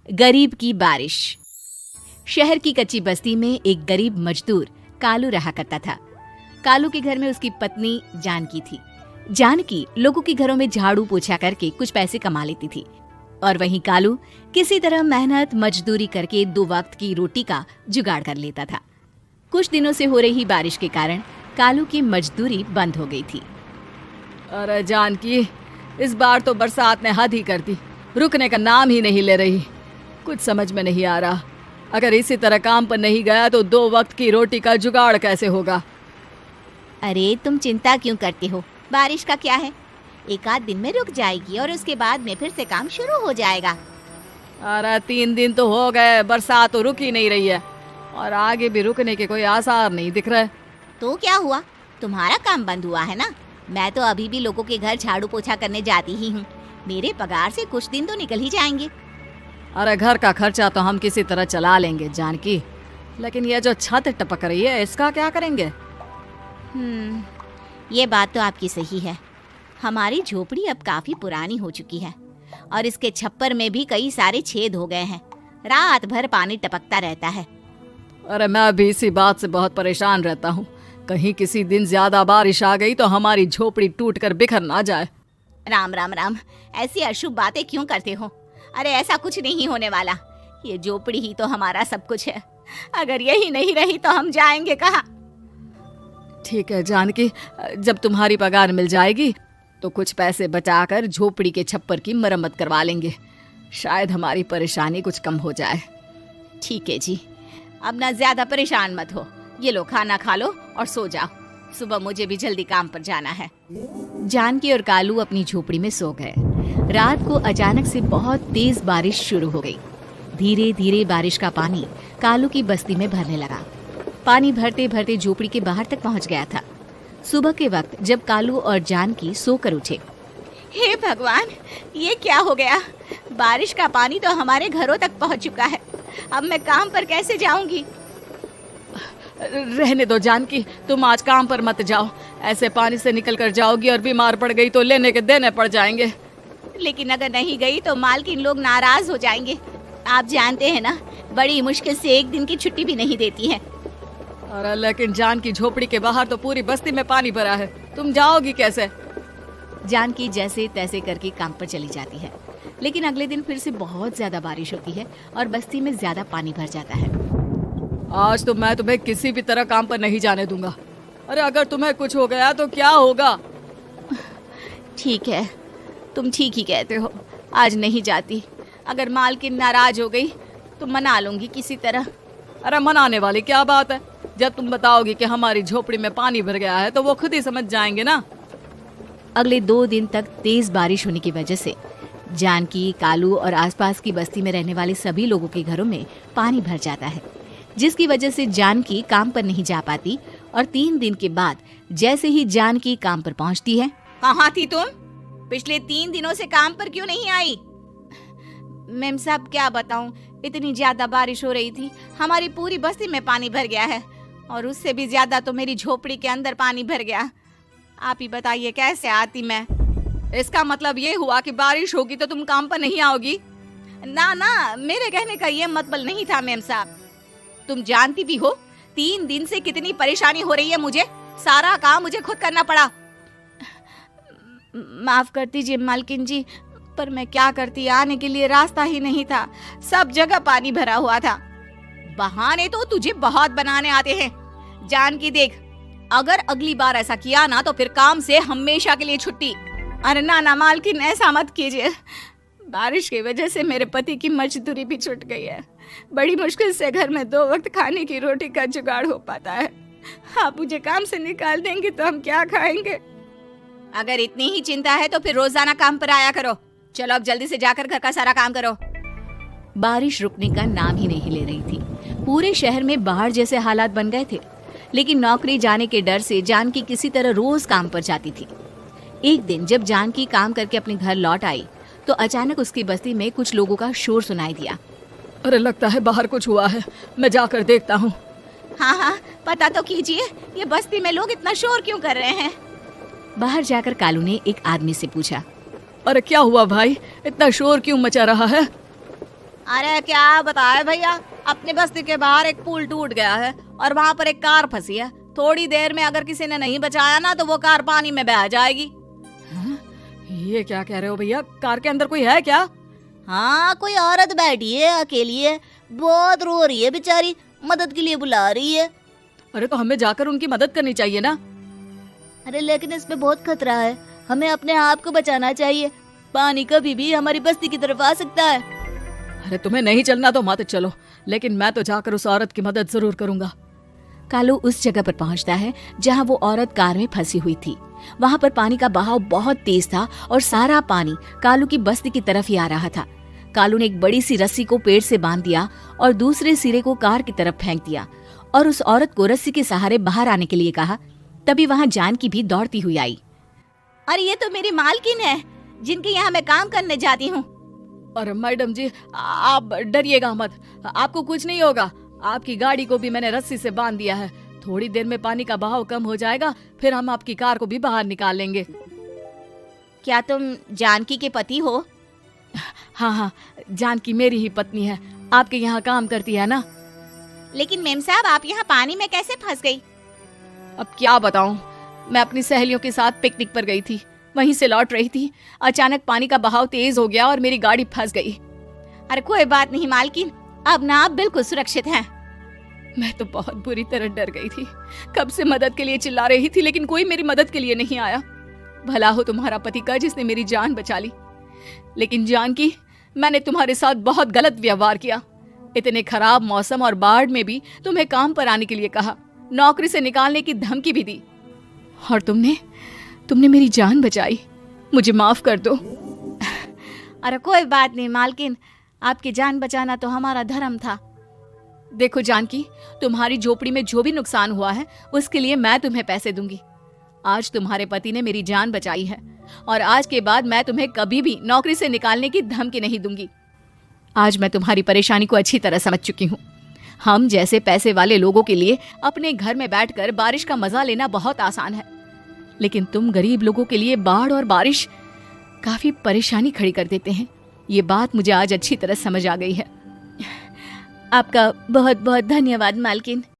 गरीब की बारिश। शहर की कच्ची बस्ती में एक गरीब मजदूर कालू रहा करता था। कालू के घर में उसकी पत्नी जानकी थी। जानकी लोगों के घरों में झाड़ू पोछा करके कुछ पैसे कमा लेती थी और वहीं कालू किसी तरह मेहनत मजदूरी करके 2 वक्त की रोटी का जुगाड़ कर लेता था। कुछ दिनों से हो रही बारिश के कारण कालू की मजदूरी बंद हो गई थी। अरे जानकी, इस बार तो बरसात ने हद ही कर दी, रुकने का नाम ही नहीं ले रही। कुछ समझ में नहीं आ रहा, अगर इसी तरह काम पर नहीं गया तो 2 वक्त की रोटी का जुगाड़ कैसे होगा। अरे तुम चिंता क्यों करते हो, बारिश का क्या है, 1 आध दिन में रुक जाएगी और उसके बाद में फिर से काम शुरू हो जाएगा। अरे 3 दिन तो हो गए, बरसात तो रुक ही नहीं रही है और आगे भी रुकने के कोई आसार नहीं दिख रहे। तो क्या हुआ, तुम्हारा काम बंद हुआ है ना। मैं तो अभी भी लोगों के घर झाड़ू पोछा करने जाती ही हूँ। मेरे पगार से कुछ दिन तो निकल ही जाएंगे। अरे घर का खर्चा तो हम किसी तरह चला लेंगे जानकी, लेकिन ये जो छत टपक रही है इसका क्या करेंगे। ये बात तो आपकी सही है। हमारी झोपड़ी अब काफी पुरानी हो चुकी है और इसके छप्पर में भी कई सारे छेद हो गए हैं। रात भर पानी टपकता रहता है। अरे मैं भी इसी बात से बहुत परेशान रहता हूँ, कहीं किसी दिन ज्यादा बारिश आ गई तो हमारी झोपड़ी टूट कर बिखर ना जाए। राम राम राम, ऐसी अशुभ बातें क्यों करते हो। अरे ऐसा कुछ नहीं होने वाला, ये झोपड़ी ही तो हमारा सब कुछ है। अगर यही नहीं रही तो हम जाएंगे कहाँ। ठीक है जानकी, जब तुम्हारी पगार मिल जाएगी तो कुछ पैसे बचाकर झोपड़ी के छप्पर की मरम्मत करवा लेंगे, शायद हमारी परेशानी कुछ कम हो जाए। ठीक है जी, अब ना ज्यादा परेशान मत हो। ये लो खाना खा लो और सो जाओ, सुबह मुझे भी जल्दी काम पर जाना है। जानकी और कालू अपनी झोपड़ी में सो गए। रात को अचानक से बहुत तेज बारिश शुरू हो गई। धीरे धीरे बारिश का पानी कालू की बस्ती में भरने लगा। पानी भरते भरते झोपड़ी के बाहर तक पहुंच गया था। सुबह के वक्त जब कालू और जानकी सोकर उठे, हे भगवान, ये क्या हो गया। बारिश का पानी तो हमारे घरों तक पहुंच चुका है। अब मैं काम पर कैसे जाऊंगी। रहने दो जानकी, तुम आज काम पर मत जाओ। ऐसे पानी से निकल कर जाओगी और बीमार पड़ गई तो लेने के देने पड़ जाएंगे। लेकिन अगर नहीं गई तो मालकिन लोग नाराज हो जाएंगे। आप जानते हैं ना, बड़ी मुश्किल से 1 दिन की छुट्टी भी नहीं देती है। अरे लेकिन जानकी, झोपड़ी के बाहर तो पूरी बस्ती में पानी भरा है, तुम जाओगी कैसे। जानकी जैसे तैसे करके काम पर चली जाती है, लेकिन अगले दिन फिर से बहुत ज्यादा बारिश होती है और बस्ती में ज्यादा पानी भर जाता है। आज तो मैं तुम्हें किसी भी तरह काम पर नहीं जाने दूंगा। अरे अगर तुम्हें कुछ हो गया तो क्या होगा। ठीक है, तुम ठीक ही कहते हो, आज नहीं जाती। अगर मालकिन नाराज हो गई तो मना लूंगी किसी तरह। अरे मनाने वाली क्या बात है, जब तुम बताओगी कि हमारी झोपड़ी में पानी भर गया है तो वो खुद ही समझ जाएंगे ना। अगले 2 दिन तक तेज बारिश होने की वजह से जानकी, कालू और आसपास की बस्ती में रहने वाले सभी लोगों के घरों में पानी भर जाता है, जिसकी वजह से जानकी काम पर नहीं जा पाती। और 3 दिन के बाद जैसे ही जानकी काम पर पहुंचती है, कहाँ थी तुम? पिछले 3 दिनों से काम पर क्यों नहीं आई? मेम साहब क्या बताऊं, इतनी ज्यादा बारिश हो रही थी, हमारी पूरी बस्ती में पानी भर गया है और उससे भी ज्यादा तो मेरी झोपड़ी के अंदर पानी भर गया। आप ही बताइए कैसे आती मैं। इसका मतलब ये हुआ कि बारिश होगी तो तुम काम पर नहीं आओगी। ना ना, मेरे कहने का ये मतलब नहीं था मेम साहब। तुम जानती भी हो 3 दिन से कितनी परेशानी हो रही है मुझे, सारा काम मुझे खुद करना पड़ा। माफ कर दीजिए मालकिन जी, पर मैं क्या करती, आने के लिए रास्ता ही नहीं था, सब जगह पानी भरा हुआ था। बहाने तो तुझे बहुत बनाने आते हैं। जानकी देख, अगर अगली बार ऐसा किया ना तो फिर काम से हमेशा के लिए छुट्टी। अरे ना ना मालकिन, ऐसा मत कीजिए। बारिश की वजह से मेरे पति की मजदूरी भी छूट गई है। बड़ी मुश्किल से घर में 2 वक्त खाने की रोटी का जुगाड़ हो पाता है। आप मुझे काम से निकाल देंगे तो हम क्या खाएंगे। अगर इतनी ही चिंता है तो फिर रोजाना काम पर आया करो। चलो अब जल्दी से जाकर घर का सारा काम करो। बारिश रुकने का नाम ही नहीं ले रही थी। पूरे शहर में बाढ़ जैसे हालात बन गए थे, लेकिन नौकरी जाने के डर से जानकी किसी तरह रोज काम पर जाती थी। एक दिन जब जानकी काम करके अपने घर लौट आई तो अचानक उसकी बस्ती में कुछ लोगों का शोर सुनाई दिया। अरे लगता है बाहर कुछ हुआ है, मैं जाकर देखता हूँ। हाँ हाँ, पता तो कीजिए, ये बस्ती में लोग इतना शोर क्यों कर रहे हैं। बाहर जाकर कालू ने एक आदमी से पूछा, अरे क्या हुआ भाई, इतना शोर क्यों मचा रहा है। अरे क्या बताए भैया, अपने बस्ती के बाहर एक पुल टूट गया है और वहाँ पर एक कार फंसी है। थोड़ी देर में अगर किसी ने नहीं बचाया ना तो वो कार पानी में बह जाएगी। हाँ? ये क्या कह रहे हो भैया, कार के अंदर कोई है क्या? हाँ, कोई औरत बैठी है, अकेली है, बहुत रो रही है बेचारी, मदद के लिए बुला रही है। अरे तो हमें जाकर उनकी मदद करनी चाहिए ना। अरे लेकिन इसमें बहुत खतरा है, हमें अपने आप को बचाना चाहिए। पानी कभी भी हमारी बस्ती की तरफ आ सकता है। अरे तुम्हें नहीं चलना तो मत चलो, लेकिन मैं तो जाकर उस औरत की मदद जरूर करूंगा। कालू उस जगह पर पहुंचता है जहां वो औरत कार में फंसी हुई थी। वहां पर पानी का बहाव बहुत तेज था और सारा पानी कालू की बस्ती की तरफ ही आ रहा था। कालू ने एक बड़ी सी रस्सी को पेड़ से बांध दिया और दूसरे सिरे को कार की तरफ फेंक दिया और उस औरत को रस्सी के सहारे बाहर आने के लिए कहा। तभी वहां जानकी भी दौड़ती हुई आई। अरे ये तो मेरी मालकिन है, जिनके यहाँ मैं काम करने जाती हूँ। अरे मैडम जी, आप डरिएगा मत, आपको कुछ नहीं होगा। आपकी गाड़ी को भी मैंने रस्सी से बांध दिया है। थोड़ी देर में पानी का बहाव कम हो जाएगा, फिर हम आपकी कार को भी बाहर निकाल लेंगे। क्या तुम जानकी के पति हो? हाँ, जानकी मेरी ही पत्नी है, आपके यहाँ काम करती है ना। लेकिन मेम साहब, आप यहाँ पानी में कैसे फंस गई? अब क्या बताऊं, मैं अपनी सहेलियों के साथ पिकनिक पर गई थी, वहीं से लौट रही थी। अचानक पानी का बहाव तेज हो गया और मेरी गाड़ी फंस गई। अरे कोई बात नहीं मालकिन, अब ना आप बिल्कुल सुरक्षित हैं। मैं तो बहुत बुरी तरह डर गई थी। कब से मदद के लिए चिल्ला रही थी, लेकिन कोई मेरी मदद के लिए नहीं आया। भला हो तुम्हारा पति का, जिसने मेरी जान बचा ली। लेकिन जानकी, मैंने तुम्हारे साथ बहुत गलत व्यवहार किया। इतने खराब मौसम और बाढ़ में भी तुम्हें काम पर आने के लिए कहा, नौकरी से निकालने की धमकी भी दी, और तुमने मेरी जान बचाई। मुझे माफ कर दो। अरे कोई बात नहीं मालकिन, आपकी जान बचाना तो हमारा धर्म था। देखो जानकी, तुम्हारी झोपड़ी में जो भी नुकसान हुआ है उसके लिए मैं तुम्हें पैसे दूंगी। आज तुम्हारे पति ने मेरी जान बचाई है और आज के बाद मैं तुम्हें कभी भी नौकरी से निकालने की धमकी नहीं दूंगी। आज मैं तुम्हारी परेशानी को अच्छी तरह समझ चुकी हूँ। हम जैसे पैसे वाले लोगों के लिए अपने घर में बैठकर बारिश का मजा लेना बहुत आसान है, लेकिन तुम गरीब लोगों के लिए बाढ़ और बारिश काफी परेशानी खड़ी कर देते हैं। ये बात मुझे आज अच्छी तरह समझ आ गई है। आपका बहुत बहुत धन्यवाद मालकिन।